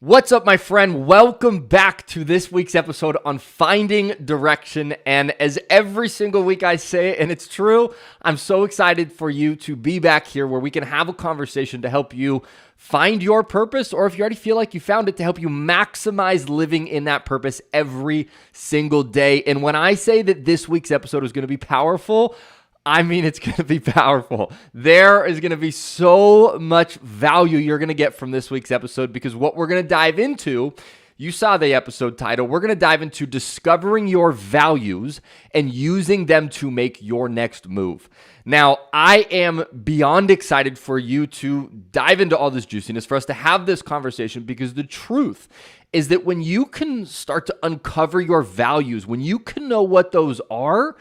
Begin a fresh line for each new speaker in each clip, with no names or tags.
What's up, my friend? Welcome back to this week's episode on finding direction. And as every single week I say, and it's true, I'm so excited for you to be back here where we can have a conversation to help you find your purpose, or if you already feel like you found it, to help you maximize living in that purpose every single day. And when I say that this week's episode is going to be powerful, I mean, it's going to be powerful. There is going to be so much value you're going to get from this week's episode, because what we're going to dive into, you saw the episode title, we're going to dive into discovering your values and using them to make your next move. Now, I am beyond excited for you to dive into all this juiciness, for us to have this conversation, because the truth is that when you can start to uncover your values, when you can know what those are,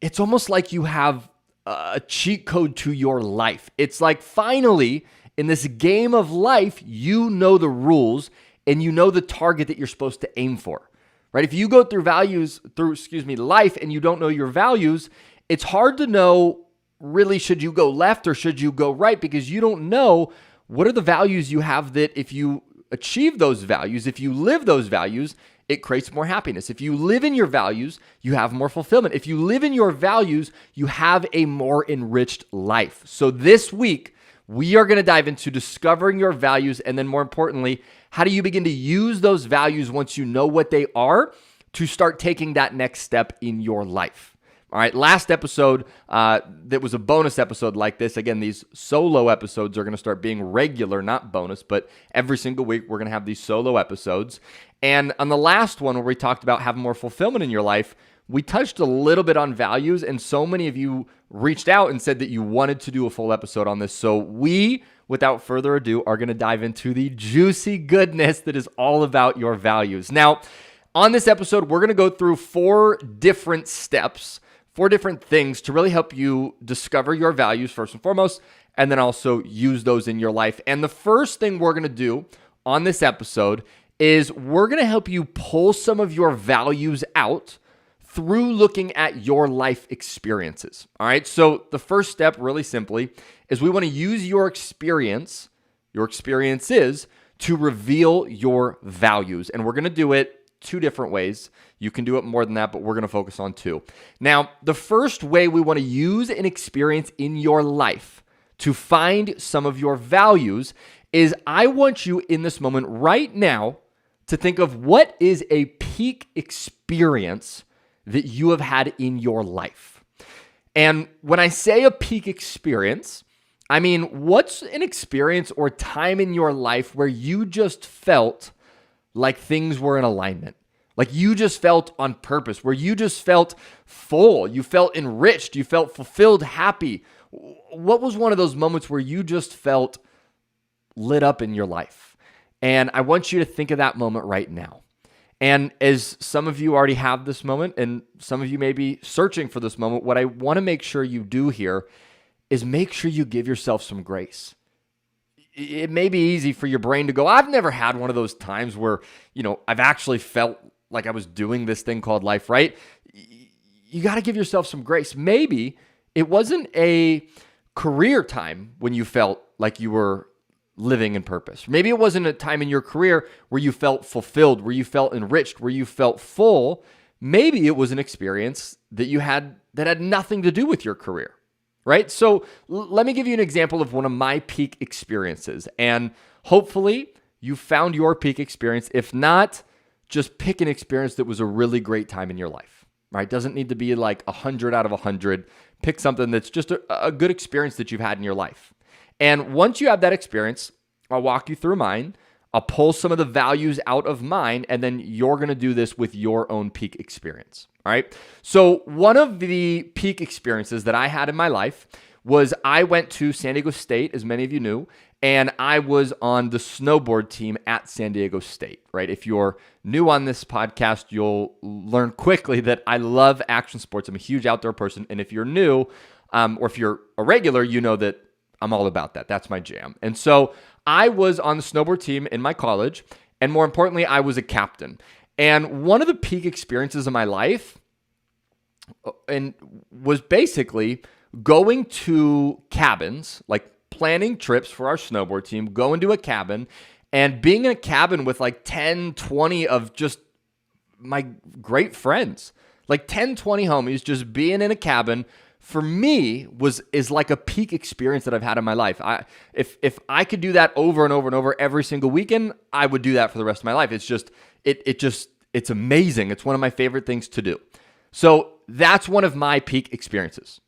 it's almost like you have a cheat code to your life. It's like finally in this game of life, you know the rules and you know the target that you're supposed to aim for, right? If you go through life and you don't know your values, it's hard to know really should you go left or should you go right, because you don't know what are the values you have that if you achieve those values, if you live those values, it creates more happiness. If you live in your values, you have more fulfillment. If you live in your values, you have a more enriched life. So this week, we are going to dive into discovering your values, and then more importantly, how do you begin to use those values once you know what they are to start taking that next step in your life. All right, last episode, that was a bonus episode like this. Again, these solo episodes are going to start being regular, not bonus, but every single week we're going to have these solo episodes. And on the last one where we talked about having more fulfillment in your life, we touched a little bit on values, and so many of you reached out and said that you wanted to do a full episode on this. So we, without further ado, are going to dive into the juicy goodness that is all about your values. Now, on this episode, we're going to go through 4 different steps, 4 different things to really help you discover your values first and foremost, and then also use those in your life. And the first thing we're going to do on this episode is we're going to help you pull some of your values out through looking at your life experiences. All right. So the first step, really simply, is we want to use your experiences to reveal your values. And we're going to do it 2 different ways. You can do it more than that, but we're going to focus on 2. Now, the first way we want to use an experience in your life to find some of your values is I want you in this moment right now to think of what is a peak experience that you have had in your life. And when I say a peak experience, I mean, what's an experience or time in your life where you just felt like things were in alignment, like you just felt on purpose, where you just felt full, you felt enriched, you felt fulfilled, happy? What was one of those moments where you just felt lit up in your life? And I want you to think of that moment right now. And as some of you already have this moment, and some of you may be searching for this moment, what I want to make sure you do here is make sure you give yourself some grace. It may be easy for your brain to go, I've never had one of those times where, I've actually felt like I was doing this thing called life, right? You got to give yourself some grace. Maybe it wasn't a career time when you felt like you were living in purpose. Maybe it wasn't a time in your career where you felt fulfilled, where you felt enriched, where you felt full. Maybe it was an experience that you had that had nothing to do with your career. Right? So let me give you an example of one of my peak experiences. And hopefully you found your peak experience. If not, just pick an experience that was a really great time in your life. Right? Doesn't need to be like 100 out of 100. Pick something that's just a good experience that you've had in your life. And once you have that experience, I'll walk you through mine. I'll pull some of the values out of mine, and then you're going to do this with your own peak experience. All right. So one of the peak experiences that I had in my life was I went to San Diego State, as many of you knew, and I was on the snowboard team at San Diego State, right? If you're new on this podcast, you'll learn quickly that I love action sports. I'm a huge outdoor person. And if you're new, or if you're a regular, you know that I'm all about that. That's my jam. And so I was on the snowboard team in my college, and more importantly, I was a captain. And one of the peak experiences of my life was basically going to cabins, like planning trips for our snowboard team, going to a cabin And being in a cabin with like 10, 20 of just my great friends, like 10, 20 homies, just being in a cabin for me is like a peak experience that I've had in my life. If I could do that over and over and over every single weekend, I would do that for the rest of my life. It's amazing. It's one of my favorite things to do. So that's one of my peak experiences.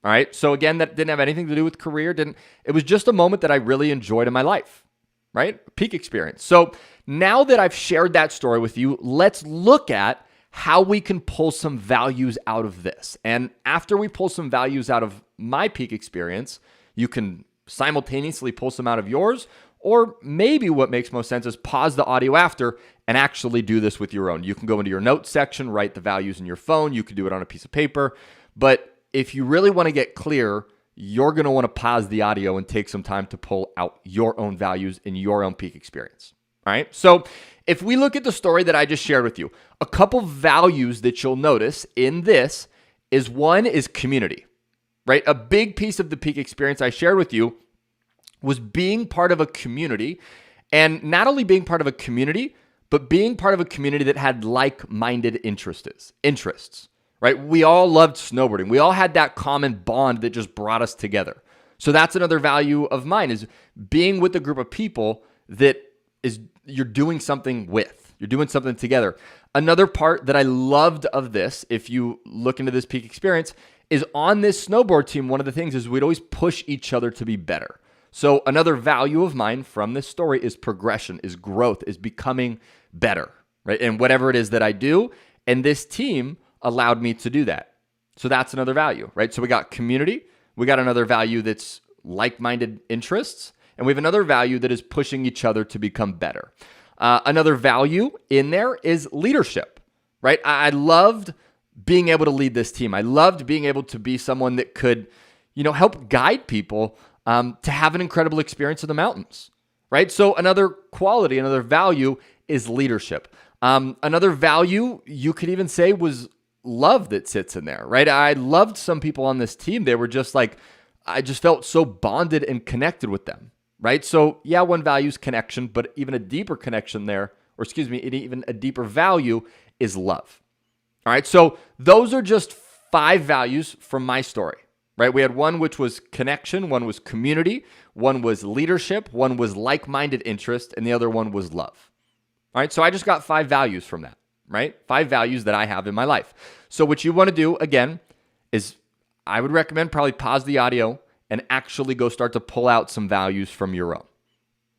All right. So again, that didn't have anything to do with career. It was just a moment that I really enjoyed in my life, right? Peak experience. So now that I've shared that story with you, let's look at how we can pull some values out of this. And after we pull some values out of my peak experience, you can simultaneously pull some out of yours, or maybe what makes most sense is pause the audio after and actually do this with your own. You can go into your notes section, write the values in your phone. You can do it on a piece of paper. But if you really want to get clear, you're going to want to pause the audio and take some time to pull out your own values in your own peak experience. All right. So if we look at the story that I just shared with you, a couple values that you'll notice in this is one is community, right? A big piece of the peak experience I shared with you was being part of a community, and not only being part of a community, but being part of a community that had like-minded interests, right? We all loved snowboarding. We all had that common bond that just brought us together. So that's another value of mine, is being with a group of people that is you're doing something with. You're doing something together. Another part that I loved of this, if you look into this peak experience, is on this snowboard team, one of the things is we'd always push each other to be better. So another value of mine from this story is progression, is growth, is becoming better, right? And whatever it is that I do, and this team allowed me to do that. So that's another value, right? So we got community, we got another value that's like-minded interests, and we have another value that is pushing each other to become better. Another value in there is leadership, right? I loved being able to lead this team. I loved being able to be someone that could, help guide people to have an incredible experience in the mountains, right? So another quality, another value is leadership. Another value you could even say was love that sits in there, right? I loved some people on this team. They were just like, I just felt so bonded and connected with them, right? So yeah, one value is connection, but even a deeper connection there, even a deeper value is love. All right, so those are just 5 values from my story, right? We had one which was connection, one was community, one was leadership, one was like-minded interest, and the other one was love. All right, so I just got 5 values from that, right? 5 values that I have in my life. So what you want to do, again, is I would recommend probably pause the audio and actually go start to pull out some values from your own.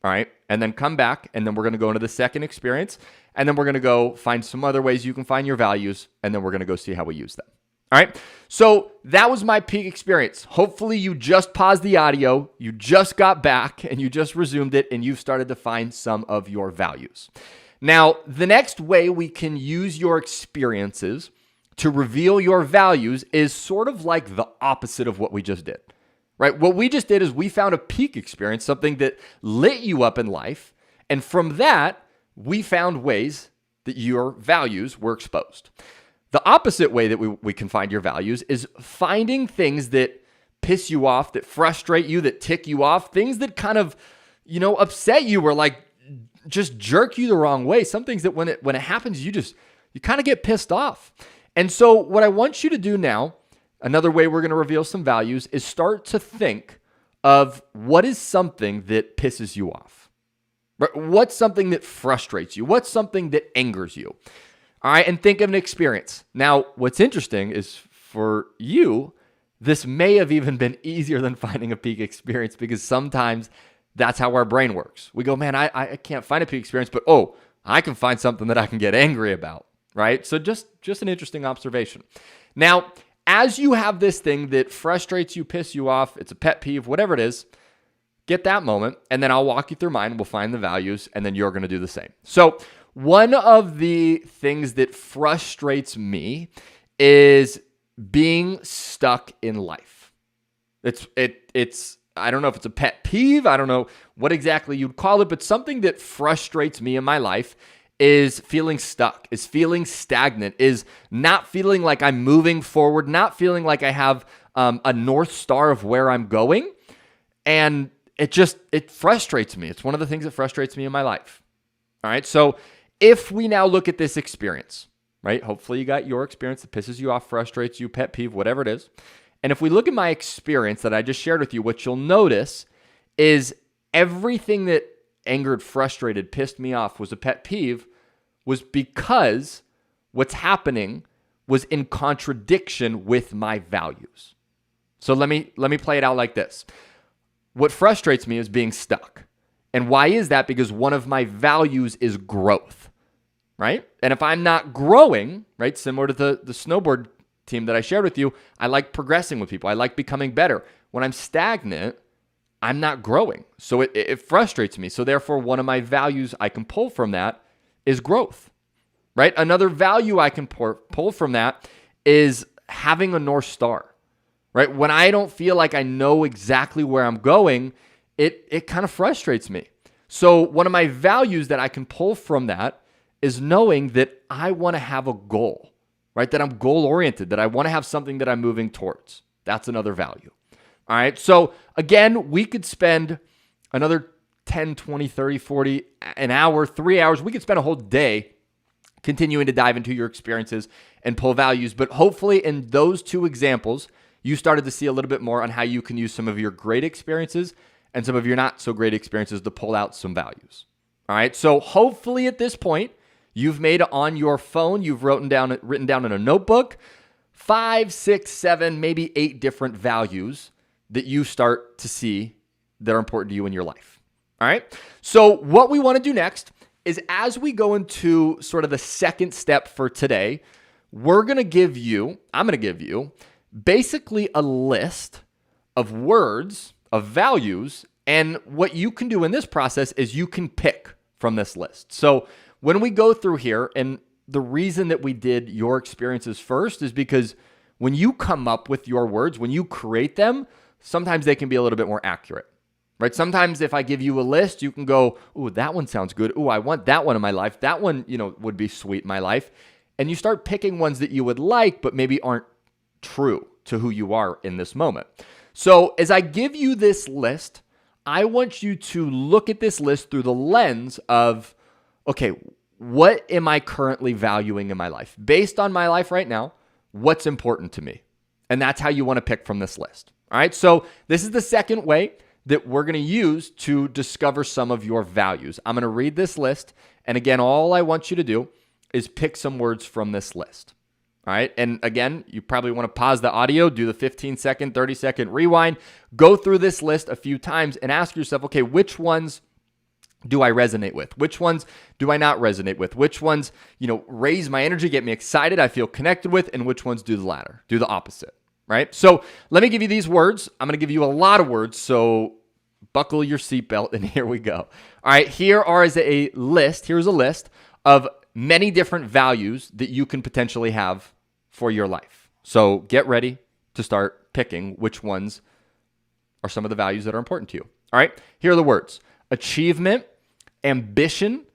All right, and then come back, and then we're going to go into the second experience, and then we're going to go find some other ways you can find your values, and then we're going to go see how we use them. All right, so that was my peak experience. Hopefully you just paused the audio, you just got back, and you just resumed it, and you've started to find some of your values. Now, the next way we can use your experiences to reveal your values is sort of like the opposite of what we just did, right? What we just did is we found a peak experience, something that lit you up in life, and from that, we found ways that your values were exposed. The opposite way that we can find your values is finding things that piss you off, that frustrate you, that tick you off, things that kind of, upset you or like just jerk you the wrong way. Some things that when it happens, you kind of get pissed off. And so what I want you to do now, another way we're going to reveal some values, is start to think of what is something that pisses you off. What's something that frustrates you? What's something that angers you? All right, and think of an experience. Now, what's interesting is for you, this may have even been easier than finding a peak experience, because sometimes that's how our brain works. We go, man, I can't find a peak experience, but I can find something that I can get angry about, right? So just an interesting observation. Now, as you have this thing that frustrates you, piss you off, it's a pet peeve, whatever it is, get that moment, and then I'll walk you through mine. We'll find the values, and then you're going to do the same. So one of the things that frustrates me is being stuck in life. It's I don't know if it's a pet peeve. I don't know what exactly you'd call it, but something that frustrates me in my life is feeling stuck, is feeling stagnant, is not feeling like I'm moving forward, not feeling like I have a North Star of where I'm going. And it frustrates me. It's one of the things that frustrates me in my life. All right. So if we now look at this experience, right? Hopefully you got your experience that pisses you off, frustrates you, pet peeve, whatever it is. And if we look at my experience that I just shared with you, what you'll notice is everything that angered, frustrated, pissed me off was a pet peeve was because what's happening was in contradiction with my values. So let me play it out like this. What frustrates me is being stuck. And why is that? Because one of my values is growth, right? And if I'm not growing, right, similar to the snowboard team that I shared with you, I like progressing with people. I like becoming better. When I'm stagnant, I'm not growing. So it frustrates me. So therefore, one of my values I can pull from that is growth, right? Another value I can pull from that is having a North Star, right? When I don't feel like I know exactly where I'm going, it kind of frustrates me. So one of my values that I can pull from that is knowing that I want to have a goal, right? That I'm goal oriented, that I want to have something that I'm moving towards. That's another value. All right. So again, we could spend another 10, 20, 30, 40, an hour, 3 hours. We could spend a whole day continuing to dive into your experiences and pull values. But hopefully in those two examples, you started to see a little bit more on how you can use some of your great experiences and some of your not so great experiences to pull out some values. All right. So hopefully at this point, you've made on your phone, you've written down in a notebook, 5, 6, 7, maybe 8 different values that you start to see that are important to you in your life. All right. So what we want to do next is as we go into sort of the second step for today, I'm going to give you basically a list of words, of values, and what you can do in this process is you can pick from this list. So when we go through here, and the reason that we did your experiences first is because when you come up with your words, when you create them, sometimes they can be a little bit more accurate, right? Sometimes if I give you a list, you can go, ooh, that one sounds good. Ooh, I want that one in my life. That one, would be sweet in my life. And you start picking ones that you would like, but maybe aren't true to who you are in this moment. So as I give you this list, I want you to look at this list through the lens of, okay, what am I currently valuing in my life? Based on my life right now, what's important to me? And that's how you want to pick from this list. All right. So this is the second way that we're going to use to discover some of your values. I'm going to read this list. And again, all I want you to do is pick some words from this list. All right. And again, you probably want to pause the audio, do the 15-second, 30-second rewind, go through this list a few times and ask yourself, okay, which ones do I resonate with? Which ones do I not resonate with? Which ones, raise my energy, get me excited, I feel connected with, and which ones do the latter, do the opposite, right? So let me give you these words. I'm going to give you a lot of words, so buckle your seatbelt, and here we go. All right, here's a list of many different values that you can potentially have for your life. So get ready to start picking which ones are some of the values that are important to you. All right, here are the words: achievement, ambition,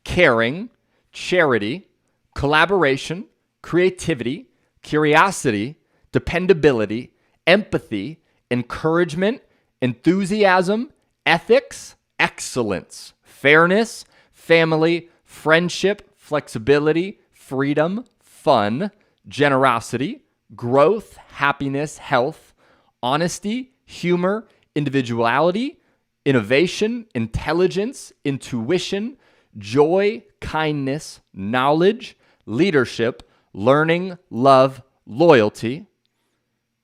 caring, charity, collaboration, creativity, curiosity, dependability, empathy, encouragement, enthusiasm, ethics, excellence, fairness, family, friendship, flexibility, freedom, fun, generosity, growth, happiness, health, honesty, humor, individuality, innovation, intelligence, intuition, joy, kindness, knowledge, leadership, learning, love, loyalty.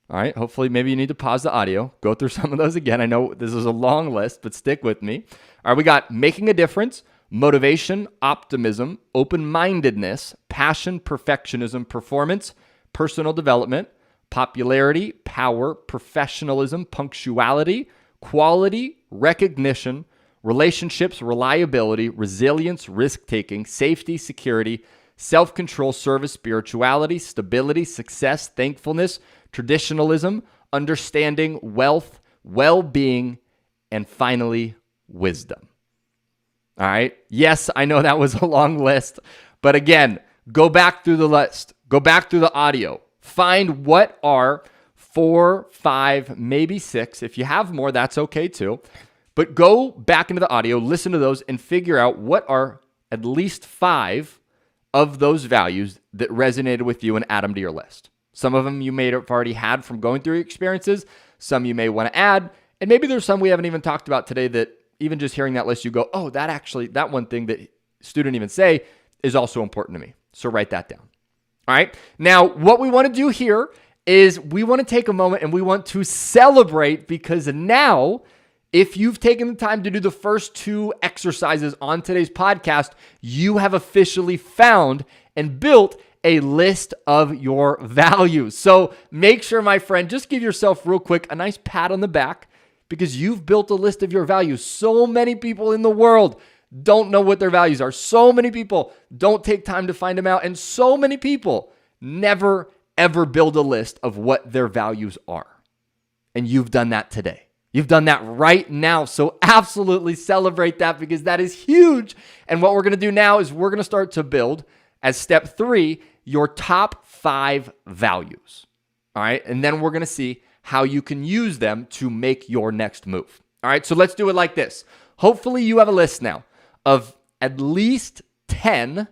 All right, hopefully maybe you need to pause the audio, go through some of those again. I know this is a long list, but stick with me. All right, we got making a difference, motivation, optimism, open-mindedness, passion, perfectionism, performance, personal development, popularity, power, professionalism, punctuality, quality, recognition, relationships, reliability, resilience, risk-taking, safety, security, self-control, service, spirituality, stability, success, thankfulness, traditionalism, understanding, wealth, well-being, and finally, wisdom. All right. Yes, I know that was a long list, but again, go back through the list, go back through the audio, find what are 4, 5, maybe 6. If you have more, that's okay too. But go back into the audio, listen to those, and figure out what are at least 5 of those values that resonated with you and add them to your list. Some of them you may have already had from going through your experiences. Some you may want to add. And maybe there's some we haven't even talked about today that even just hearing that list, you go, oh, that one thing that student even say is also important to me. So write that down. All right. Now, what we want to do here is we want to take a moment and we want to celebrate, because now, if you've taken the time to do the first 2 exercises on today's podcast, you have officially found and built a list of your values. So make sure, my friend, just give yourself real quick a nice pat on the back, because you've built a list of your values. So many people in the world don't know what their values are. So many people don't take time to find them out. And so many people never, ever build a list of what their values are. And you've done that today. You've done that right now. So absolutely celebrate that, because that is huge. And what we're going to do now is we're going to start to build, as step 3, your top 5 values. All right. And then we're going to see how you can use them to make your next move. All right. So let's do it like this. Hopefully you have a list now of at least 10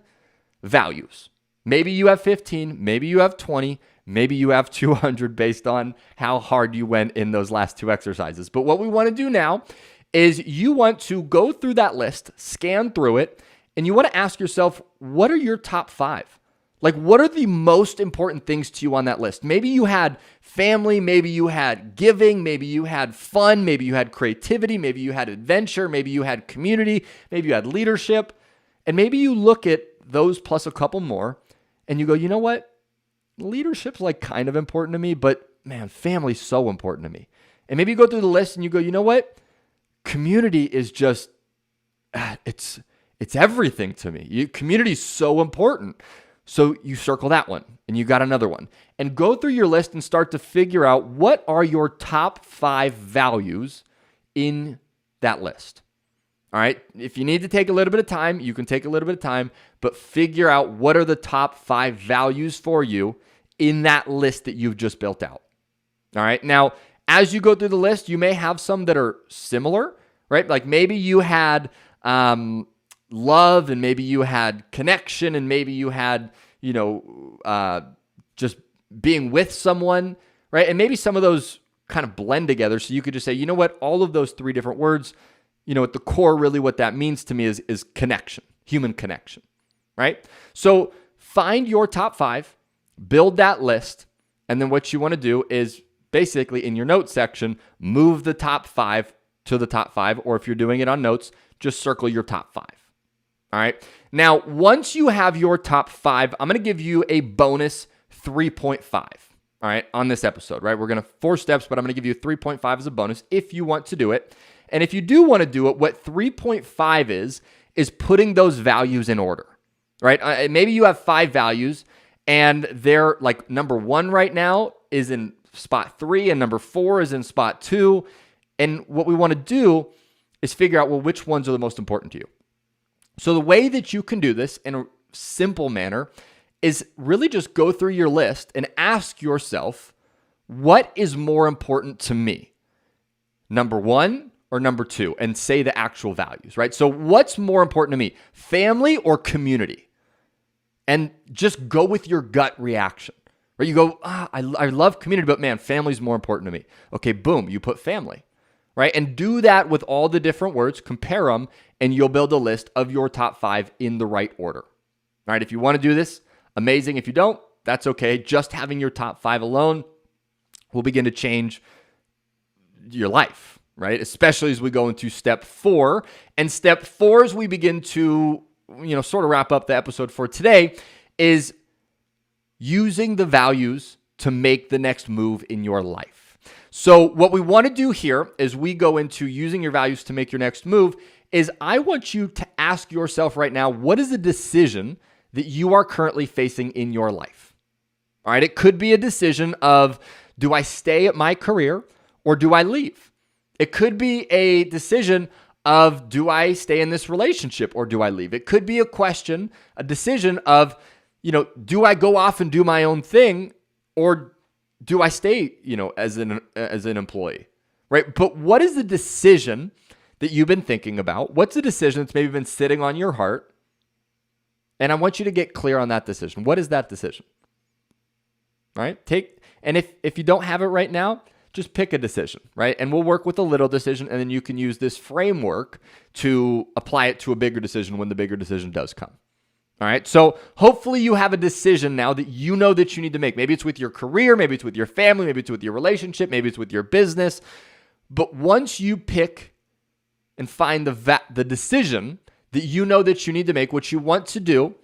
values. Maybe you have 15, maybe you have 20, maybe you have 200 based on how hard you went in those last 2 exercises. But what we want to do now is you want to go through that list, scan through it, and you want to ask yourself, what are your top 5? Like, what are the most important things to you on that list? Maybe you had family, maybe you had giving, maybe you had fun, maybe you had creativity, maybe you had adventure, maybe you had community, maybe you had leadership. And maybe you look at those plus a couple more and you go, you know what? Leadership's like kind of important to me, but man, family's so important to me. And maybe you go through the list and you go, you know what? Community is just, it's everything to me. Community is so important. So you circle that one and you got another one, and go through your list and start to figure out what are your top 5 values in that list. All right. If you need to take a little bit of time, you can take a little bit of time, but figure out what are the top 5 values for you in that list that you've just built out. All right. Now, as you go through the list, you may have some that are similar, right? Like maybe you had, love, and maybe you had connection, and maybe you had, just being with someone, right? And maybe some of those kind of blend together. So you could just say, you know what, all of those 3 different words, at the core, really what that means to me is connection, human connection, right? So find your top 5, build that list, and then what you want to do is basically in your notes section, move the top 5 to the top 5, or if you're doing it on notes, just circle your top 5. All right. Now, once you have your top 5, I'm going to give you a bonus 3.5. All right. On this episode, right? We're going to 4 steps, but I'm going to give you 3.5 as a bonus if you want to do it. And if you do want to do it, what 3.5 is putting those values in order, right? Maybe you have 5 values and they're like number 1 right now is in spot 3 and number 4 is in spot 2. And what we want to do is figure out, well, which ones are the most important to you. So the way that you can do this in a simple manner is really just go through your list and ask yourself, what is more important to me? Number 1 or number 2? And say the actual values, right? So what's more important to me, family or community? And just go with your gut reaction, right? You go, I love community, but man, family's more important to me. Okay, boom, you put family. Right? And do that with all the different words, compare them, and you'll build a list of your top 5 in the right order. All right. If you want to do this, amazing. If you don't, that's okay. Just having your top 5 alone will begin to change your life, right? Especially as we go into step 4. And step 4, as we begin to, sort of wrap up the episode for today, is using the values to make the next move in your life. So what we want to do here as we go into using your values to make your next move is I want you to ask yourself right now, what is a decision that you are currently facing in your life? All right. It could be a decision of, do I stay at my career or do I leave? It could be a decision of, do I stay in this relationship or do I leave? It could be a decision of, do I go off and do my own thing or do I stay, as an employee, right? But what is the decision that you've been thinking about? What's a decision that's maybe been sitting on your heart? And I want you to get clear on that decision. What is that decision? All right? And if you don't have it right now, just pick a decision, right? And we'll work with a little decision, and then you can use this framework to apply it to a bigger decision when the bigger decision does come. All right. So hopefully you have a decision now that you know that you need to make. Maybe it's with your career, maybe it's with your family, maybe it's with your relationship, maybe it's with your business. But once you pick and find the decision that you know that you need to make, what you want to do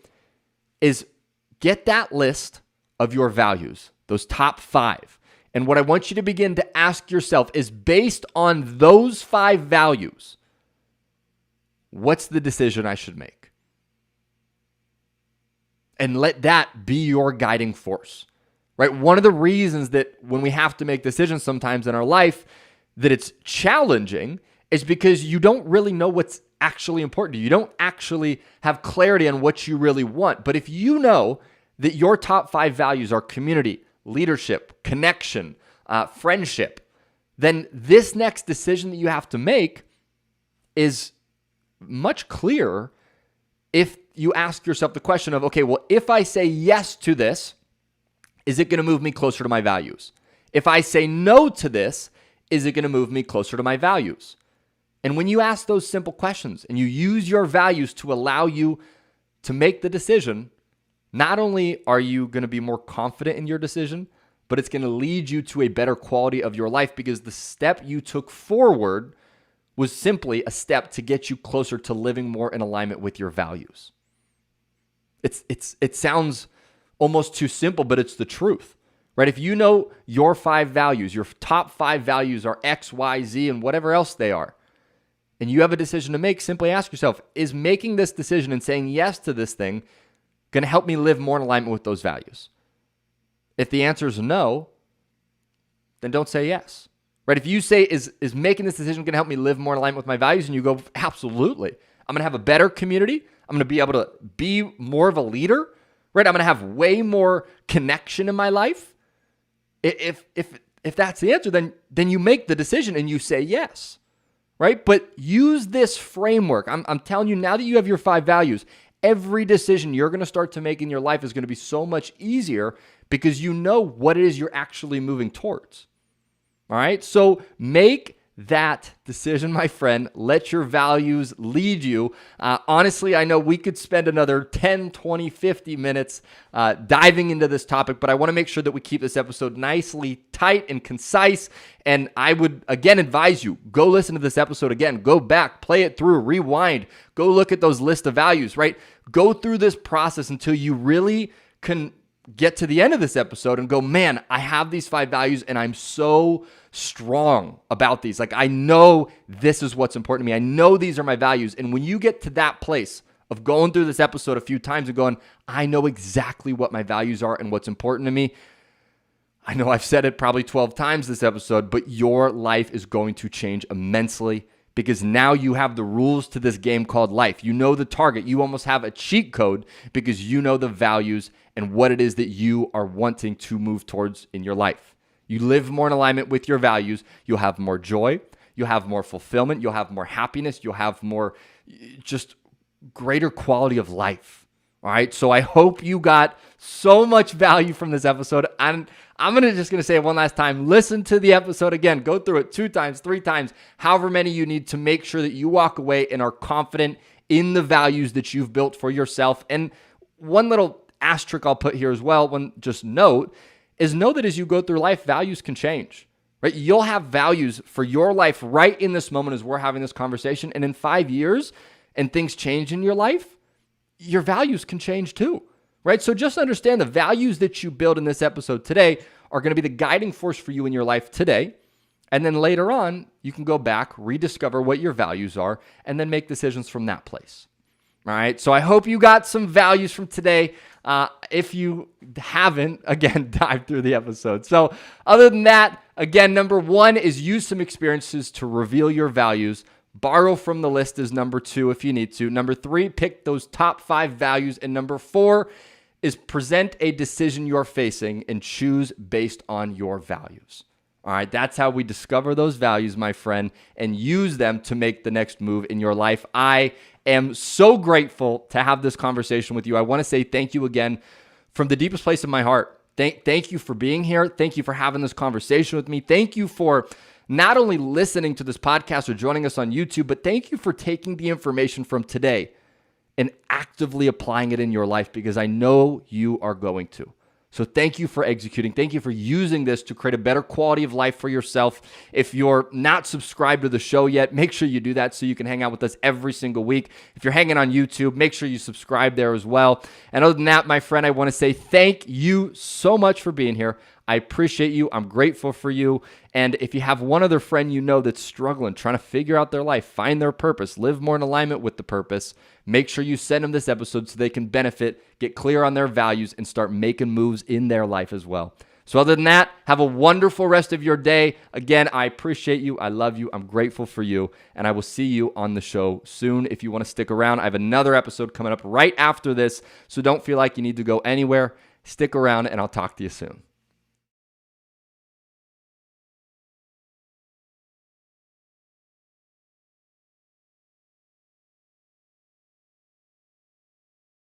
is get that list of your values, those top 5. And what I want you to begin to ask yourself is, based on those 5 values, what's the decision I should make? And let that be your guiding force, right? One of the reasons that when we have to make decisions sometimes in our life that it's challenging is because you don't really know what's actually important to you. You don't actually have clarity on what you really want. But if you know that your top 5 values are community, leadership, connection, friendship, then this next decision that you have to make is much clearer if you ask yourself the question of, okay, well, if I say yes to this, is it going to move me closer to my values? If I say no to this, is it going to move me closer to my values? And when you ask those simple questions and you use your values to allow you to make the decision, not only are you going to be more confident in your decision, but it's going to lead you to a better quality of your life, because the step you took forward was simply a step to get you closer to living more in alignment with your values. It sounds almost too simple, but it's the truth, right? If you know your 5 values, your top 5 values are X, Y, Z, and whatever else they are, and you have a decision to make, simply ask yourself, is making this decision and saying yes to this thing going to help me live more in alignment with those values? If the answer is no, then don't say yes. Right? If you say, is making this decision going to help me live more in alignment with my values? And you go, absolutely. I'm going to have a better community. I'm going to be able to be more of a leader. Right? I'm going to have way more connection in my life. If that's the answer, then you make the decision and you say yes. Right? But use this framework. I'm telling you, now that you have your 5 values, every decision you're going to start to make in your life is going to be so much easier because you know what it is you're actually moving towards. All right, so make that decision, my friend. Let your values lead you. Honestly, I know we could spend another 10, 20, 50 minutes diving into this topic, but I want to make sure that we keep this episode nicely tight and concise. And I would, again, advise you, go listen to this episode again. Go back, play it through, rewind. Go look at those list of values, right? Go through this process until you really can get to the end of this episode and go, man, I have these 5 values and I'm so strong about these. Like, I know this is what's important to me. I know these are my values. And when you get to that place of going through this episode a few times and going, I know exactly what my values are and what's important to me. I know I've said it probably 12 times this episode, but your life is going to change immensely, because now you have the rules to this game called life. You know the target. You almost have a cheat code because you know the values and what it is that you are wanting to move towards in your life. You live more in alignment with your values, you'll have more joy, you'll have more fulfillment, you'll have more happiness, you'll have more just greater quality of life. All right. So I hope you got so much value from this episode. And I'm just going to say it one last time. Listen to the episode again. Go through it 2 times, 3 times, however many you need to make sure that you walk away and are confident in the values that you've built for yourself. And one little asterisk I'll put here as well, one just note, is know that as you go through life, values can change. Right? You'll have values for your life right in this moment as we're having this conversation. And in 5 years and things change in your life, your values can change too, right? So just understand the values that you build in this episode today are going to be the guiding force for you in your life today. And then later on, you can go back, rediscover what your values are, and then make decisions from that place. All right. So I hope you got some values from today. If you haven't, again, dive through the episode. So other than that, again, number 1 is use some experiences to reveal your values. Borrow from the list is number 2 if you need to. Number 3, pick those top 5 values. And number 4 is present a decision you're facing and choose based on your values. All right, that's how we discover those values, my friend, and use them to make the next move in your life. I am so grateful to have this conversation with you. I want to say thank you again from the deepest place of my heart. Thank you for being here. Thank you for having this conversation with me. Thank you for not only listening to this podcast or joining us on YouTube, but thank you for taking the information from today and actively applying it in your life, because I know you are going to. So thank you for executing. Thank you for using this to create a better quality of life for yourself. If you're not subscribed to the show yet, make sure you do that so you can hang out with us every single week. If you're hanging on YouTube, make sure you subscribe there as well. And other than that, my friend, I want to say thank you so much for being here. I appreciate you. I'm grateful for you. And if you have one other friend you know that's struggling, trying to figure out their life, find their purpose, live more in alignment with the purpose, make sure you send them this episode so they can benefit, get clear on their values, and start making moves in their life as well. So other than that, have a wonderful rest of your day. Again, I appreciate you. I love you. I'm grateful for you. And I will see you on the show soon. If you want to stick around, I have another episode coming up right after this. So don't feel like you need to go anywhere. Stick around and I'll talk to you soon.